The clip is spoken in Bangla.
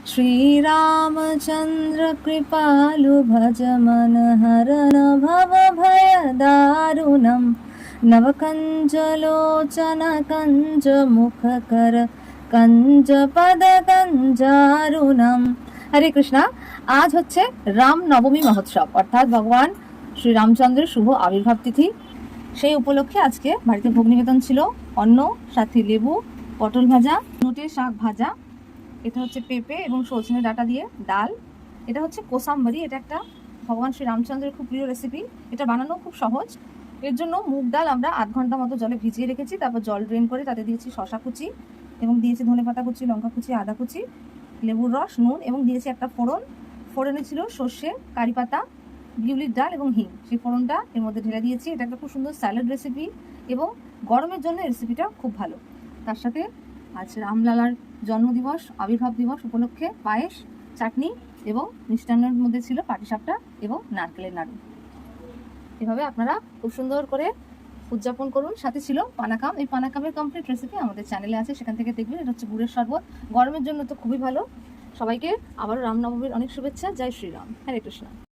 श्रीरामचन्द्र कृपालु भज मन हरन भव भय दारुणं नवकञ्जलोचन कञ्ज मुखकर कञ्ज पद कञ्जारुणम। हरे कृष्णा। आज হচ্ছে রাম নবমী মহোৎসব, অর্থাৎ ভগবান শ্রী রামচন্দ্রের শুভ আবির্ভাব তিথি। সেই উপলক্ষে আজকে বাড়িতে ভোগ নিবেদন ছিল, অন্ন, সাথে লেবু, পটল ভাজা, নোটের শাক ভাজা, এটা হচ্ছে পেঁপে এবং সজনে ডাঁটা দিয়ে ডাল, এটা হচ্ছে কোসাম্বরি। এটা একটা ভগবান শ্রী রামচন্দ্রের খুব প্রিয় রেসিপি। এটা বানানো খুব সহজ। এর জন্য মুগ ডাল আমরা 8 ঘন্টা মতো জলে ভিজিয়ে রেখেছি, তারপর জল ড্রেন করে তাতে দিয়েছি শশা কুচি এবং দিয়েছি ধনেপাতা কুচি, লঙ্কা কুচি, আদা কুচি, লেবুর রস, নুন এবং দিয়েছি একটা ফোড়ন। ফোড়নে ছিল সর্ষে, কারি পাতা, বিউলির ডাল এবং হিং। সেই ফোড়নটা এর মধ্যে ঢেলে দিয়েছি। এটা একটা খুব সুন্দর স্যালাড রেসিপি এবং গরমের জন্য এই রেসিপিটা খুব ভালো। তার সাথে আজ রামলালার জন্মদিবস, আবির্ভাব দিবস উপলক্ষে পায়েস, চাটনি এবং মিষ্টান্নের মধ্যে ছিল পাটিসাপটা এবং নারকেলের নাড়ু। এভাবে আপনারা খুব সুন্দর করে উদযাপন করুন। সাথে ছিল পানাকাম। এই পানাকামের কমপ্লিট রেসিপি আমাদের চ্যানেলে আছে, সেখান থেকে দেখবেন। এটা হচ্ছে গুড়ের শরবত, গরমের জন্য তো খুবই ভালো। সবাইকে আবারও রামনবমীর অনেক শুভেচ্ছা। জয় শ্রীরাম। হরে কৃষ্ণ।